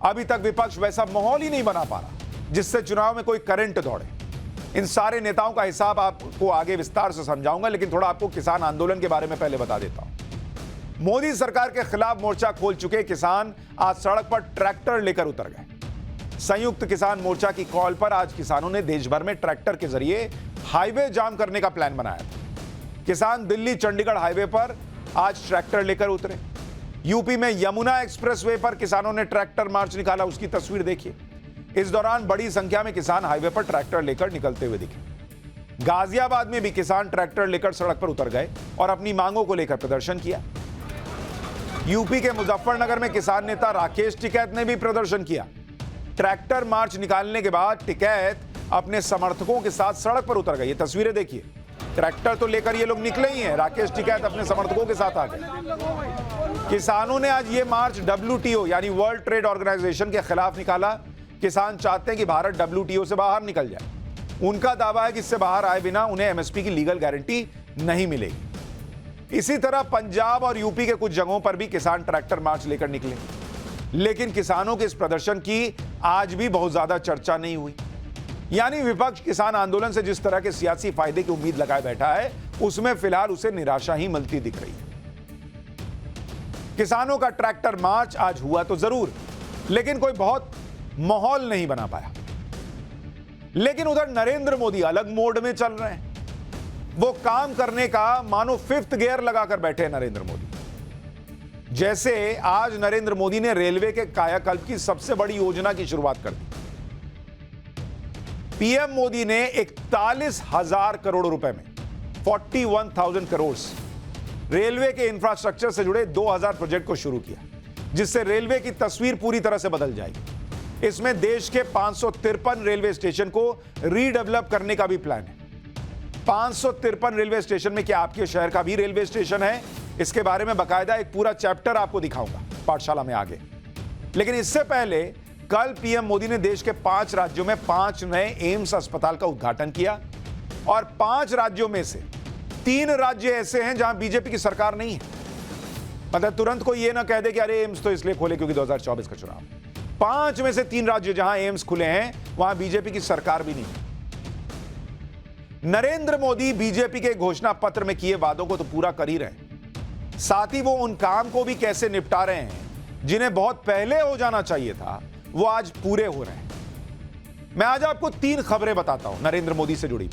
अभी तक विपक्ष वैसा माहौल ही नहीं बना पा रहा जिससे चुनाव में कोई करंट दौड़े। इन सारे नेताओं का हिसाब आपको आगे विस्तार से समझाऊंगा, लेकिन थोड़ा आपको किसान आंदोलन के बारे में पहले बता देता हूं। मोदी सरकार के खिलाफ मोर्चा खोल चुके किसान आज सड़क पर ट्रैक्टर लेकर उतर गए। संयुक्त किसान मोर्चा की कॉल पर आज किसानों ने देश भर में ट्रैक्टर के जरिए हाईवे जाम करने का प्लान बनाया था। किसान दिल्ली चंडीगढ़ हाईवे पर आज ट्रैक्टर लेकर उतरे। यूपी में यमुना एक्सप्रेसवे पर किसानों ने ट्रैक्टर मार्च निकाला, उसकी तस्वीर देखिए। इस दौरान बड़ी संख्या में किसान हाईवे पर ट्रैक्टर लेकर निकलते हुए दिखे। गाजियाबाद में भी किसान ट्रैक्टर लेकर सड़क पर उतर गए और अपनी मांगों को लेकर प्रदर्शन किया। यूपी के मुजफ्फरनगर में किसान नेता राकेश टिकैत ने भी प्रदर्शन किया। ट्रैक्टर मार्च निकालने के बाद टिकैत अपने समर्थकों के साथ सड़क पर उतर गए। ये तस्वीरें देखिए, ट्रैक्टर तो लेकर ये लोग निकले ही हैं, राकेश टिकैत अपने समर्थकों के साथ आ गए। किसानों ने आज ये मार्च WTO यानी वर्ल्ड ट्रेड ऑर्गेनाइजेशन के खिलाफ निकाला। किसान चाहते हैं कि भारत WTO से बाहर निकल जाए। उनका दावा है कि इससे बाहर आए बिना उन्हें MSP की लीगल गारंटी नहीं मिलेगी। इसी तरह पंजाब और यूपी के कुछ जगहों पर भी किसान ट्रैक्टर मार्च लेकर निकले, लेकिन किसानों के इस प्रदर्शन की आज भी बहुत ज्यादा चर्चा नहीं हुई। यानी विपक्ष किसान आंदोलन से जिस तरह के सियासी फायदे की उम्मीद लगाए बैठा है, उसमें फिलहाल उसे निराशा ही मिलती दिख रही है। किसानों का ट्रैक्टर मार्च आज हुआ तो जरूर, लेकिन कोई बहुत माहौल नहीं बना पाया। लेकिन उधर नरेंद्र मोदी अलग मोड में चल रहे हैं। वो काम करने का मानो 5th गियर लगाकर बैठे हैं नरेंद्र मोदी। जैसे आज नरेंद्र मोदी ने रेलवे के कायाकल्प की सबसे बड़ी योजना की शुरुआत कर दी। पीएम मोदी ने 41,000 करोड़ रुपए में 41,000 करोड़ रेलवे के इंफ्रास्ट्रक्चर से जुड़े 2,000 प्रोजेक्ट को शुरू किया, जिससे रेलवे की तस्वीर पूरी तरह से बदल जाएगी। इसमें देश के 553 रेलवे स्टेशन को रीडेवलप करने का भी प्लान है। 553 रेलवे स्टेशन में क्या आपके शहर का भी रेलवे स्टेशन है? इसके बारे में बकायदा एक पूरा चैप्टर आपको दिखाऊंगा पाठशाला में आगे। लेकिन इससे पहले कल पीएम मोदी ने देश के 5 राज्यों में 5 नए एम्स अस्पताल का उद्घाटन किया और 5 राज्यों में से 3 राज्य ऐसे हैं जहां बीजेपी की सरकार नहीं है। मतलब तुरंत कोई ये ना कह दे कि अरे एम्स तो इसलिए खोले क्योंकि 2024 का चुनाव। 5 में से 3 राज्य जहां एम्स खुले हैं वहां बीजेपी की सरकार भी नहीं है। नरेंद्र मोदी बीजेपी के घोषणा पत्र में किए वादों को तो पूरा कर ही रहे हैं, साथ ही वो उन काम को भी कैसे निपटा रहे हैं जिन्हें बहुत पहले हो जाना चाहिए था, वो आज पूरे हो रहे हैं। मैं आज आपको 3 खबरें बताता हूं नरेंद्र मोदी से जुड़ी।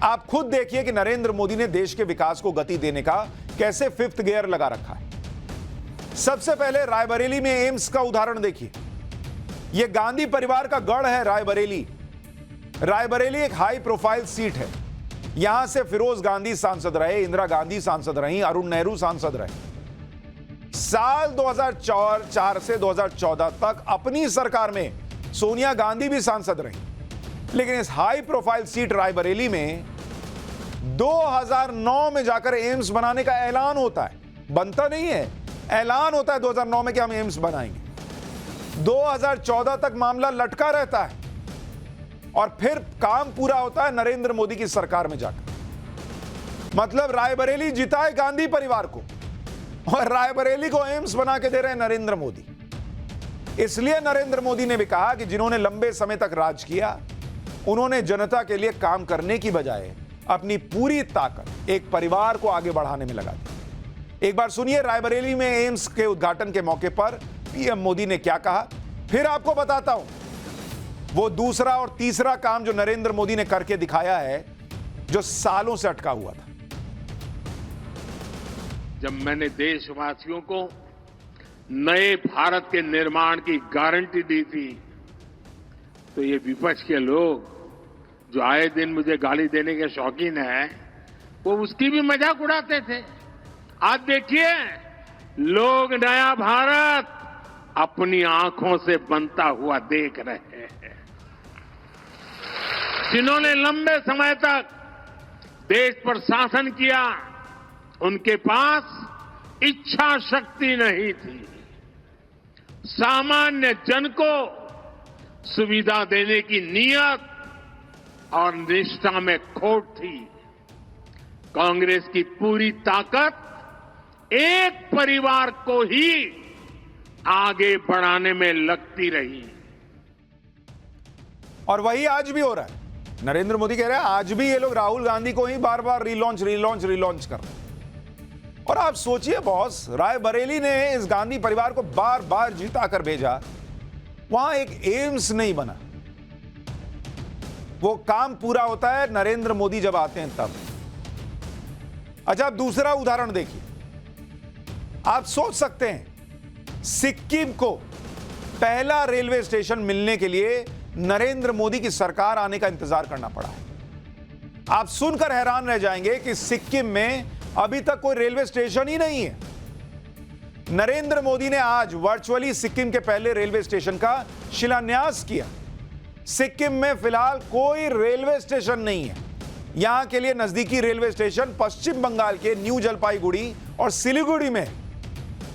आप खुद देखिए कि नरेंद्र मोदी ने देश के विकास को गति देने का कैसे 5th गियर लगा रखा है। सबसे पहले रायबरेली में एम्स का उदाहरण देखिए। यह गांधी परिवार का गढ़ है रायबरेली। रायबरेली एक हाई प्रोफाइल सीट है। यहां से फिरोज गांधी सांसद रहे, इंदिरा गांधी सांसद रही, अरुण नेहरू सांसद रहे। साल 2004 से 2014 तक अपनी सरकार में सोनिया गांधी भी सांसद रही। लेकिन इस हाई प्रोफाइल सीट रायबरेली में 2009 में जाकर एम्स बनाने का ऐलान होता है। बनता नहीं है, ऐलान होता है 2009 में कि हम एम्स बनाएंगे। 2014 तक मामला लटका रहता है और फिर काम पूरा होता है नरेंद्र मोदी की सरकार में जाकर। मतलब रायबरेली जिताए गांधी परिवार को और रायबरेली को एम्स बना के दे रहे हैं नरेंद्र मोदी। इसलिए नरेंद्र मोदी ने भी कहा कि जिन्होंने लंबे समय तक राज किया, उन्होंने जनता के लिए काम करने की बजाय अपनी पूरी ताकत एक परिवार को आगे बढ़ाने में लगा दी। एक बार सुनिए रायबरेली में एम्स के उद्घाटन के मौके पर पीएम मोदी ने क्या कहा, फिर आपको बताता हूं वो दूसरा और तीसरा काम जो नरेंद्र मोदी ने करके दिखाया है, जो सालों से अटका हुआ था। जब मैंने देशवासियों को नए भारत के निर्माण की गारंटी दी थी, तो ये विपक्ष के लोग जो आए दिन मुझे गाली देने के शौकीन हैं, वो उसकी भी मजाक उड़ाते थे। आज देखिए, लोग नया भारत अपनी आंखों से बनता हुआ देख रहे हैं। जिन्होंने लंबे समय तक देश पर शासन किया, उनके पास इच्छा शक्ति नहीं थी। सामान्य जन को सुविधा देने की नीयत और निष्ठा में खोट थी। कांग्रेस की पूरी ताकत एक परिवार को ही आगे बढ़ाने में लगती रही। और वही आज भी हो रहा है। नरेंद्र मोदी कह रहे हैं आज भी ये लोग राहुल गांधी को ही बार बार रिलॉन्च कर रहे हैं। और आप सोचिए बॉस, रायबरेली ने इस गांधी परिवार को बार बार जीता कर भेजा, वहां एक एम्स नहीं बना। वो काम पूरा होता है नरेंद्र मोदी जब आते हैं तब। अच्छा, आप दूसरा उदाहरण देखिए। आप सोच सकते हैं सिक्किम को पहला रेलवे स्टेशन मिलने के लिए नरेंद्र मोदी की सरकार आने का इंतजार करना पड़ा है। आप सुनकर हैरान रह जाएंगे कि सिक्किम में अभी तक कोई रेलवे स्टेशन ही नहीं है। नरेंद्र मोदी ने आज वर्चुअली सिक्किम के पहले रेलवे स्टेशन का शिलान्यास किया। सिक्किम में फिलहाल कोई रेलवे स्टेशन नहीं है। यहां के लिए नजदीकी रेलवे स्टेशन पश्चिम बंगाल के न्यू जलपाईगुड़ी और सिलीगुड़ी में,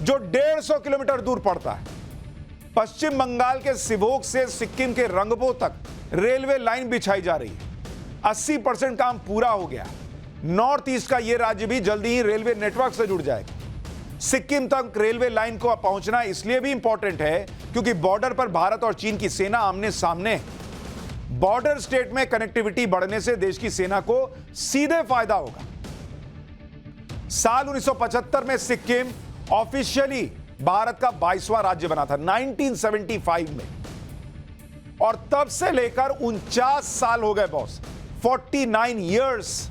जो 150 किलोमीटर दूर पड़ता है। पश्चिम बंगाल के सिभोग से सिक्किम के रंगपो तक रेलवे लाइन बिछाई जा रही है। 80% काम पूरा हो गया। नॉर्थ ईस्ट का यह राज्य भी जल्दी ही रेलवे नेटवर्क से जुड़ जाएगा। सिक्किम तक रेलवे लाइन को पहुंचना इसलिए भी इंपॉर्टेंट है क्योंकि बॉर्डर पर भारत और चीन की सेना आमने सामने है। बॉर्डर स्टेट में कनेक्टिविटी बढ़ने से देश की सेना को सीधे फायदा होगा। साल 1975 में सिक्किम ऑफिशियली भारत का 22वां राज्य बना था, 1975 में। और तब से लेकर 49 साल हो गए बॉस, 49 इयर्स।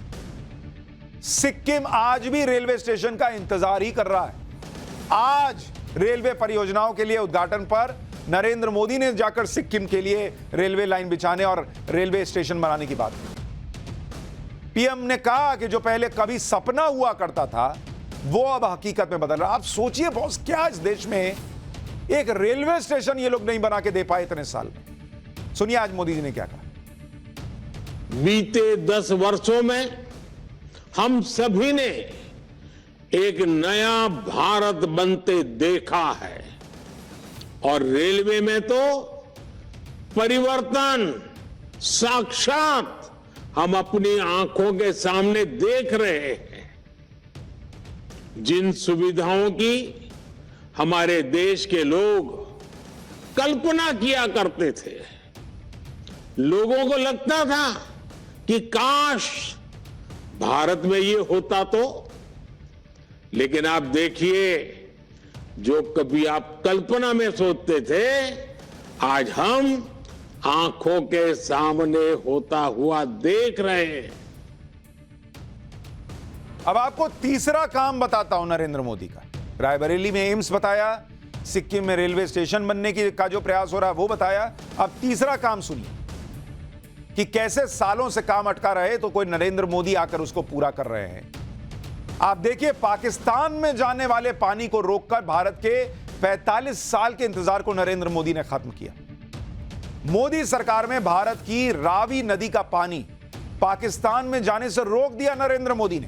सिक्किम आज भी रेलवे स्टेशन का इंतजार ही कर रहा है। आज रेलवे परियोजनाओं के लिए उद्घाटन पर नरेंद्र मोदी ने जाकर सिक्किम के लिए रेलवे लाइन बिछाने और रेलवे स्टेशन बनाने की बात की। पीएम ने कहा कि जो पहले कभी सपना हुआ करता था वो अब हकीकत में बदल रहा है। आप सोचिए बॉस, क्या इस देश में एक रेलवे स्टेशन ये लोग नहीं बना के दे पाए इतने साल में। सुनिए आज मोदी जी ने क्या कहा। बीते 10 वर्षों में हम सभी ने एक नया भारत बनते देखा है और रेलवे में तो परिवर्तन साक्षात हम अपनी आंखों के सामने देख रहे हैं। जिन सुविधाओं की हमारे देश के लोग कल्पना किया करते थे, लोगों को लगता था कि काश भारत में ये होता तो। लेकिन आप देखिए, जो कभी आप कल्पना में सोचते थे, आज हम आंखों के सामने होता हुआ देख रहे हैं। अब आपको तीसरा काम बताता हूं नरेंद्र मोदी का। रायबरेली में एम्स बताया, सिक्किम में रेलवे स्टेशन बनने का जो प्रयास हो रहा है वो बताया। अब तीसरा काम सुनिए कि कैसे सालों से काम अटका रहे तो कोई नरेंद्र मोदी आकर उसको पूरा कर रहे हैं। आप देखिए, पाकिस्तान में जाने वाले पानी को रोककर भारत के 45 साल के इंतजार को नरेंद्र मोदी ने खत्म किया। मोदी सरकार में भारत की रावी नदी का पानी पाकिस्तान में जाने से रोक दिया नरेंद्र मोदी ने।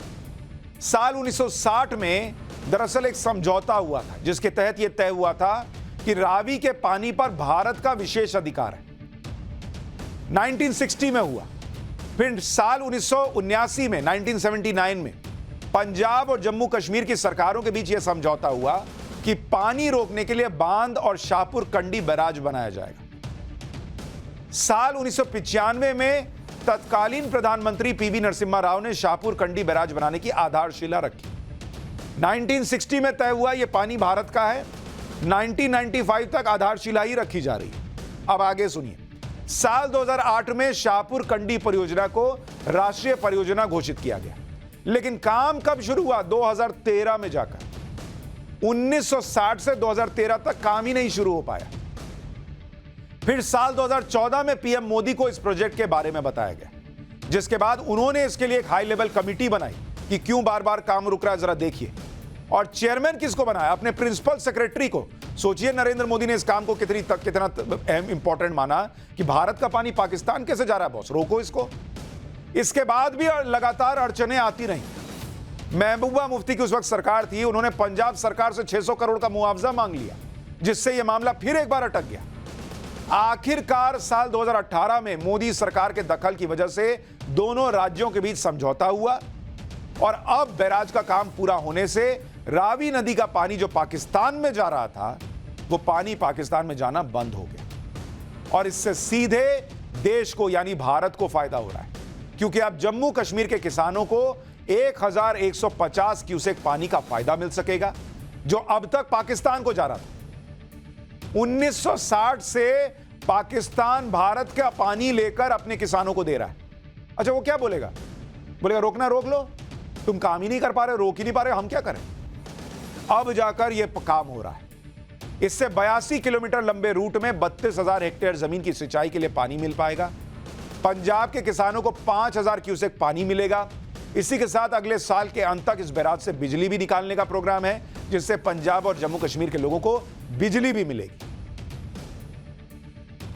साल 1960 में दरअसल एक समझौता हुआ था जिसके तहत यह तय हुआ था कि रावी के पानी पर भारत का विशेष अधिकार है। 1960 में हुआ। फिर साल 1979 में 1979 में पंजाब और जम्मू कश्मीर की सरकारों के बीच यह समझौता हुआ कि पानी रोकने के लिए बांध और शाहपुर कंडी बैराज बनाया जाएगा। साल 1995 में तत्कालीन प्रधानमंत्री पीवी नरसिम्हा राव ने शाहपुर कंडी बैराज बनाने की आधारशिला रखी। 1960 में तय हुआ यह पानी भारत का है। 1995 तक आधारशिला ही रखी जा रही है। अब आगे सुनिए। साल 2008 में शाहपुर कंडी परियोजना को राष्ट्रीय परियोजना घोषित किया गया, लेकिन काम कब शुरू हुआ? 2013 में जाकर। 1960 से 2013 तक काम ही नहीं शुरू हो पाया। फिर साल 2014 में पीएम मोदी को इस प्रोजेक्ट के बारे में बताया गया, जिसके बाद उन्होंने इसके लिए एक हाई लेवल कमेटी बनाई कि क्यों बार बार काम रुक रहा है, जरा देखिए। और चेयरमैन किसको बनाया? अपने प्रिंसिपल सेक्रेटरी को। सोचिए नरेंद्र मोदी ने इस काम को कितना इंपॉर्टेंट माना कि भारत का पानी पाकिस्तान कैसे जा रहा है, बॉस रोको इसको। इसके बाद भी लगातार अड़चने आती रहीं। महबूबा मुफ्ती की उस वक्त सरकार थी, उन्होंने पंजाब सरकार से 600 करोड़ का मुआवजा मांग लिया, जिससे यह मामला फिर एक बार अटक गया। आखिरकार साल 2018 में मोदी सरकार के दखल की वजह से दोनों राज्यों के बीच समझौता हुआ और अब बैराज का काम पूरा होने से रावी नदी का पानी जो पाकिस्तान में जा रहा था वो पानी पाकिस्तान में जाना बंद हो गया और इससे सीधे देश को यानी भारत को फायदा हो रहा है, क्योंकि अब जम्मू कश्मीर के किसानों को 1150 क्यूसेक पानी का फायदा मिल सकेगा, जो अब तक पाकिस्तान को जा रहा था। 1960 से पाकिस्तान भारत का पानी लेकर अपने किसानों को दे रहा है। अच्छा, वो क्या बोलेगा? बोलेगा रोकना रोक लो, तुम काम ही नहीं कर पा रहे, रोक ही नहीं पा रहे, हम क्या करें? अब जाकर यह काम हो रहा है। इससे 82 किलोमीटर लंबे रूट में 32,000 हेक्टेयर जमीन की सिंचाई के लिए पानी मिल पाएगा। पंजाब के किसानों को 5,000 क्यूसेक पानी मिलेगा। इसी के साथ अगले साल के अंत तक इस बैराज से बिजली भी निकालने का प्रोग्राम है, जिससे पंजाब और जम्मू कश्मीर के लोगों को बिजली भी मिलेगी।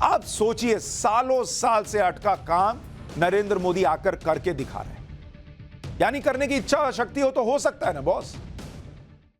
आप सोचिए, सालों साल से अटका काम नरेंद्र मोदी आकर करके दिखा रहे हैं। यानी करने की इच्छा शक्ति हो तो हो सकता है ना बॉस।